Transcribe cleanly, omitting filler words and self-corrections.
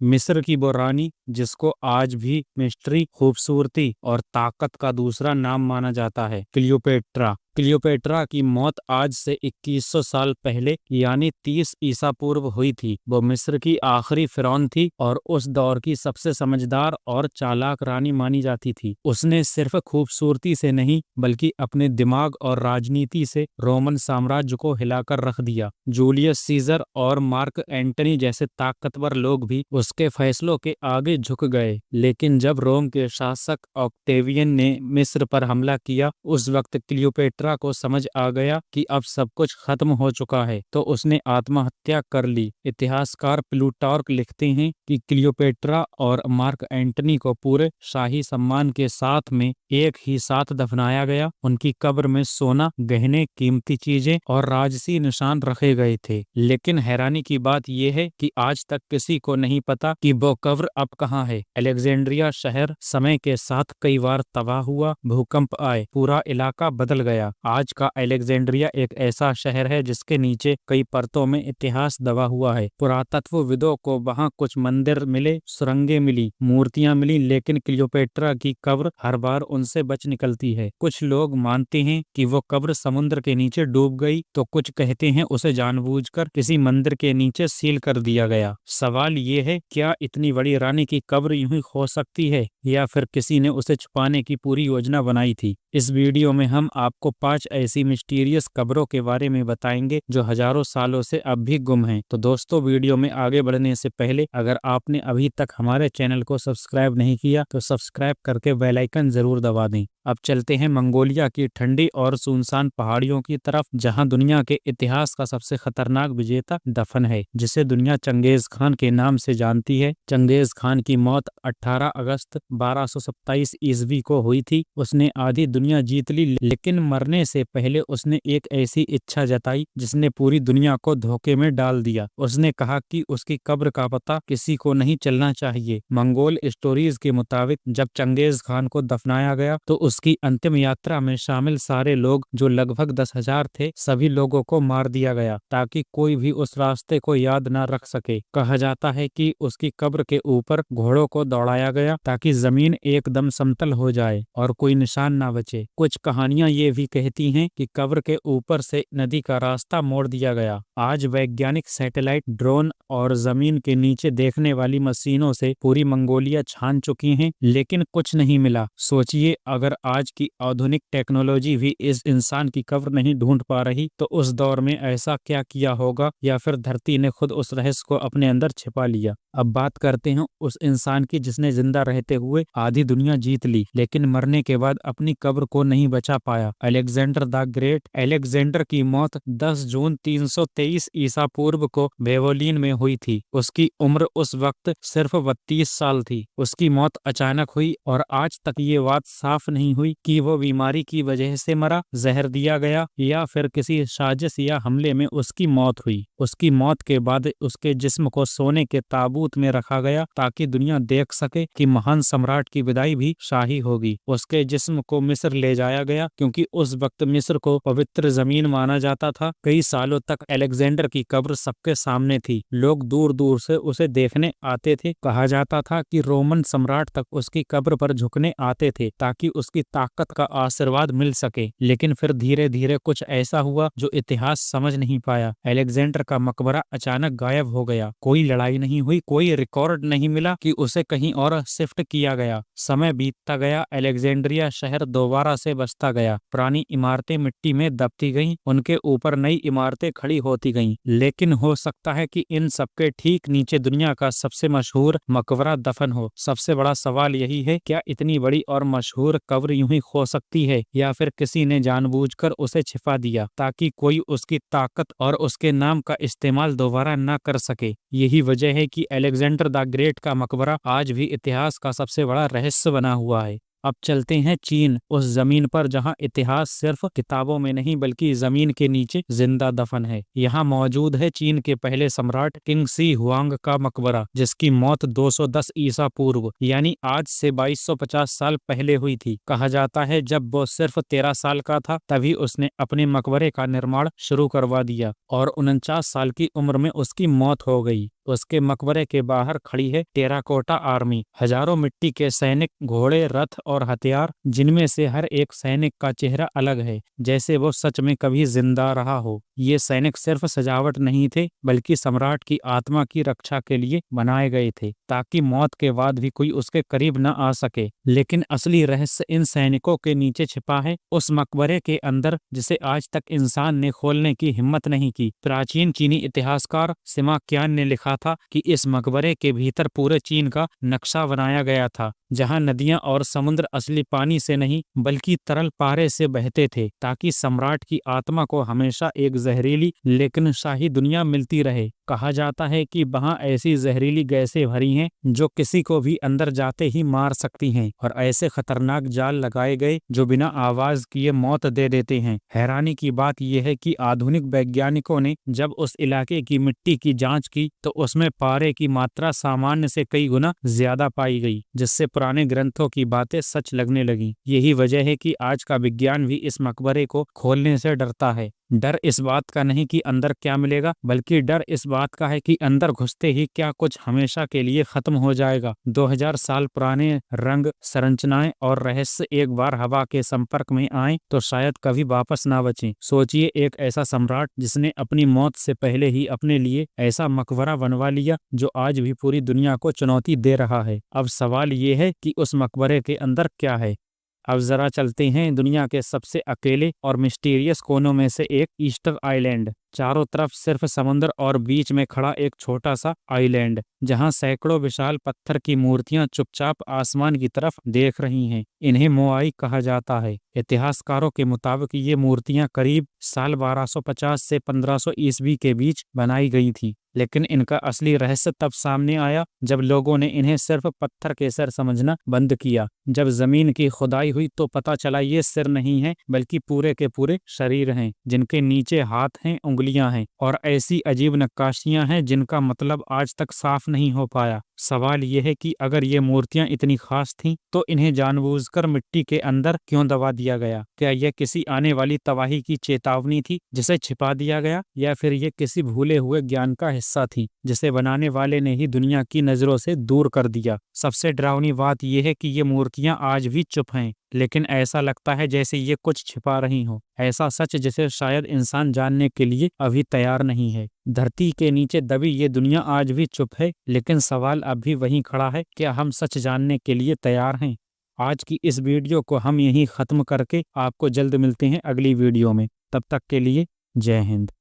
मिस्र की वो रानी जिसको आज भी मिस्ट्री, खूबसूरती और ताकत का दूसरा नाम माना जाता है, क्लियोपेट्रा। क्लियोपेट्रा की मौत आज से 2100 साल पहले यानी 30 ईसा पूर्व हुई थी। वो मिस्र की आखिरी फिरौन थी और उस दौर की सबसे समझदार और चालाक रानी मानी जाती थी। उसने सिर्फ खूबसूरती से नहीं बल्कि अपने दिमाग और राजनीति से रोमन साम्राज्य को हिलाकर रख दिया। जूलियस सीजर और मार्क एंटनी जैसे ताकतवर लोग भी उसके फैसलों के आगे झुक गए। लेकिन जब रोम के शासक ऑक्टेवियन ने मिस्र पर हमला किया, उस वक्त क्लियोपेट्रा को समझ आ गया कि अब सब कुछ खत्म हो चुका है, तो उसने आत्महत्या कर ली। इतिहासकार प्लूटार्क लिखते हैं कि क्लियोपेट्रा और मार्क एंटनी को पूरे शाही सम्मान के साथ में एक ही साथ दफनाया गया। उनकी कब्र में सोना, गहने, कीमती चीजें और राजसी निशान रखे गए थे। लेकिन हैरानी की बात यह है कि आज तक किसी को नहीं पता कि वो कब्र अब कहाँ है। अलेक्जेंड्रिया शहर समय के साथ कई बार तबाह हुआ, भूकंप आए, पूरा इलाका बदल गया। आज का अलेक्जेंड्रिया एक ऐसा शहर है जिसके नीचे कई परतों में इतिहास दबा हुआ है। पुरातत्वविदों को वहाँ कुछ मंदिर मिले, सुरंगें मिली, मूर्तियां मिली, लेकिन क्लियोपेट्रा की कब्र हर बार उनसे बच निकलती है। कुछ लोग मानते हैं कि वो कब्र समुद्र के नीचे डूब गई, तो कुछ कहते हैं उसे जानबूझकर किसी मंदिर के नीचे सील कर दिया गया। सवाल ये है, क्या इतनी बड़ी रानी की कब्र यूं ही खो सकती है या फिर किसी ने उसे छुपाने की पूरी योजना बनाई थी? इस वीडियो में हम आपको 5 ऐसी मिस्टीरियस कब्रों के बारे में बताएंगे जो हजारों सालों से अब भी गुम हैं। तो दोस्तों, वीडियो में आगे बढ़ने से पहले अगर आपने अभी तक हमारे चैनल को सब्सक्राइब नहीं किया तो सब्सक्राइब करके बेल आइकन जरूर दबा दें। अब चलते हैं मंगोलिया की ठंडी और सुनसान पहाड़ियों की तरफ, जहां दुनिया के इतिहास का सबसे खतरनाक विजेता दफन है, जिसे दुनिया चंगेज खान के नाम से जानती है। चंगेज खान की मौत 18 अगस्त 1227 ईस्वी को हुई थी। उसने आधी दुनिया जीत ली, लेकिन मरने से पहले उसने एक ऐसी इच्छा जताई जिसने पूरी दुनिया को धोखे में डाल दिया। उसने कहा कि उसकी कब्र का पता किसी को नहीं चलना चाहिए। मंगोल स्टोरीज के मुताबिक जब चंगेज खान को दफनाया गया तो उसकी अंतिम यात्रा में शामिल सारे लोग, जो लगभग 10,000 थे, सभी लोगों को मार दिया गया ताकि कोई भी उस रास्ते को याद न रख सके। कहा जाता है कि उसकी कब्र के ऊपर घोड़ों को दौड़ाया गया ताकि जमीन एकदम समतल हो जाए और कोई निशान न बचे। कुछ कहानियां ये भी कहती हैं कि कब्र के ऊपर से नदी का रास्ता मोड़ दिया गया। आज वैज्ञानिक सैटेलाइट, ड्रोन और जमीन के नीचे देखने वाली मशीनों से पूरी मंगोलिया छान चुकी हैं, लेकिन कुछ नहीं मिला। सोचिए, अगर आज की आधुनिक टेक्नोलॉजी भी इस इंसान की कब्र नहीं ढूंढ पा रही तो उस दौर में ऐसा क्या किया होगा, या फिर धरती ने खुद उस रहस्य को अपने अंदर छिपा लिया। अब बात करते हैं उस इंसान की जिसने जिंदा रहते हुए आधी दुनिया जीत ली, लेकिन मरने के बाद अपनी कब्र को नहीं बचा पाया। Alexander the great. अलेक्जेंडर की मौत 10 जून 323 ईसा पूर्व को बेवोलिन में हुई थी। उसकी उम्र उस वक्त सिर्फ 32 साल थी। उसकी मौत अचानक हुई और आज तक ये बात साफ नहीं हुई कि वो बीमारी की वजह से मरा, जहर दिया गया, या फिर किसी साजिश या हमले में उसकी मौत हुई। उसकी मौत के बाद उसके जिस्म को सोने के ताबूत में रखा गया ताकि दुनिया देख सके कि महान सम्राट की विदाई भी शाही होगी। उसके जिस्म को मिस्र ले जाया गया क्योंकि उस वक्त मिस्र को पवित्र जमीन माना जाता था। कई सालों तक अलेक्जेंडर की कब्र सबके सामने थी। लोग दूर दूर से उसे देखने आते थे। कहा जाता था कि रोमन सम्राट तक उसकी कब्र पर झुकने आते थे ताकि उसकी ताकत का आशीर्वाद मिल सके। लेकिन फिर धीरे धीरे कुछ ऐसा हुआ जो इतिहास समझ नहीं पाया। अलेक्जेंडर का मकबरा अचानक गायब हो गया। कोई लड़ाई नहीं हुई, कोई रिकॉर्ड नहीं मिला कि उसे कहीं और शिफ्ट किया गया। समय बीतता गया, अलेक्जेंड्रिया शहर दोबारा से बसता गया। पुरानी इमारतें मिट्टी में दबती गईं, उनके ऊपर नई इमारतें खड़ी होती गईं। लेकिन हो सकता है कि इन सबके ठीक नीचे दुनिया का सबसे मशहूर मकबरा दफन हो। सबसे बड़ा सवाल यही है, क्या इतनी बड़ी और मशहूर कब्र यूं ही खो सकती है, या फिर किसी ने जानबूझकर उसे छिपा दिया ताकि कोई उसकी ताकत और उसके नाम का इस्तेमाल दोबारा न कर सके? यही वजह है कि अलेक्जेंडर द ग्रेट का मकबरा आज भी इतिहास का सबसे बड़ा रहस्य बना हुआ है। अब चलते हैं चीन, उस जमीन पर जहां इतिहास सिर्फ किताबों में नहीं बल्कि जमीन के नीचे जिंदा दफन है। यहाँ मौजूद है चीन के पहले सम्राट किंग शी हुआंग का मकबरा, जिसकी मौत 210 ईसा पूर्व यानी आज से 2250 साल पहले हुई थी। कहा जाता है जब वो सिर्फ 13 साल का था तभी उसने अपने मकबरे का निर्माण शुरू करवा दिया और 49 साल की उम्र में उसकी मौत हो गई। उसके मकबरे के बाहर खड़ी है टेराकोटा आर्मी, हजारों मिट्टी के सैनिक, घोड़े, रथ और हथियार, जिनमें से हर एक सैनिक का चेहरा अलग है, जैसे वो सच में कभी जिंदा रहा हो। ये सैनिक सिर्फ सजावट नहीं थे, बल्कि सम्राट की आत्मा की रक्षा के लिए बनाए गए थे, ताकि मौत के बाद भी कोई उसके करीब न आ सके। लेकिन असली रहस्य इन सैनिकों के नीचे छिपा है, उस मकबरे के अंदर, जिसे आज तक इंसान ने खोलने की हिम्मत नहीं की। प्राचीन चीनी इतिहासकार सिमा क्यान ने लिखा था कि इस मकबरे के भीतर पूरे चीन का नक्शा बनाया गया था, जहां नदियां और समुद्र असली पानी से नहीं बल्कि तरल पारे से बहते थे, ताकि सम्राट की आत्मा को हमेशा एक जहरीली लेकिन शाही दुनिया मिलती रहे। कहा जाता है कि वहां ऐसी जहरीली गैसें भरी हैं जो किसी को भी अंदर जाते ही मार सकती हैं, और ऐसे खतरनाक जाल लगाए गए जो बिना आवाज किए मौत दे देते हैं। हैरानी की बात यह है कि आधुनिक वैज्ञानिकों ने जब उस इलाके की मिट्टी की जांच की तो उसमें पारे की मात्रा सामान्य से कई गुना ज्यादा पाई गई, जिससे पुराने ग्रंथों की बातें सच लगने लगी। यही वजह है कि आज का विज्ञान भी इस मकबरे को खोलने से डरता है। डर इस बात का नहीं कि अंदर क्या मिलेगा, बल्कि डर इस बात का है कि अंदर घुसते ही क्या कुछ हमेशा के लिए खत्म हो जाएगा। 2000 साल पुराने रंग, संरचनाएं और रहस्य एक बार हवा के संपर्क में आए तो शायद कभी वापस ना बचें। सोचिए, एक ऐसा सम्राट जिसने अपनी मौत से पहले ही अपने लिए ऐसा मकबरा बनवा लिया जो आज भी पूरी दुनिया को चुनौती दे रहा है। अब सवाल ये है कि उस मकबरे के अंदर क्या है। अब जरा चलते हैं दुनिया के सबसे अकेले और मिस्टीरियस कोनों में से एक, ईस्टर आइलैंड। चारों तरफ सिर्फ समुद्र और बीच में खड़ा एक छोटा सा आइलैंड, जहां सैकड़ों विशाल पत्थर की मूर्तियां चुपचाप आसमान की तरफ देख रही हैं। इन्हें मोआई कहा जाता है। इतिहासकारों के मुताबिक ये मूर्तियां करीब साल 1250 से 1500 ईस्वी के बीच बनाई गई थी, लेकिन इनका असली रहस्य तब सामने आया जब लोगों ने इन्हें सिर्फ पत्थर के सिर समझना बंद किया। जब जमीन की खुदाई हुई तो पता चला ये सिर नहीं है, बल्कि पूरे के पूरे शरीर हैं, जिनके नीचे हाथ हैं, उंगलियां हैं और ऐसी अजीब नक्काशियां हैं जिनका मतलब आज तक साफ नहीं हो पाया। सवाल यह है कि अगर ये मूर्तियां इतनी खास थीं, तो इन्हें जानबूझकर मिट्टी के अंदर क्यों दबा दिया गया? क्या यह किसी आने वाली तबाही की चेतावनी थी जिसे छिपा दिया गया, या फिर ये किसी भूले हुए ज्ञान का हिस्सा थी जिसे बनाने वाले ने ही दुनिया की नजरों से दूर कर दिया? सबसे डरावनी बात यह है कि ये मूर्तियां आज भी चुप हैं, लेकिन ऐसा लगता है जैसे ये कुछ छिपा रही हो, ऐसा सच जिसे शायद इंसान जानने के लिए अभी तैयार नहीं है। धरती के नीचे दबी ये दुनिया आज भी चुप है, लेकिन सवाल अब भी वहीं खड़ा है, क्या हम सच जानने के लिए तैयार हैं? आज की इस वीडियो को हम यहीं खत्म करके आपको जल्द मिलते हैं अगली वीडियो में। तब तक के लिए जय हिंद।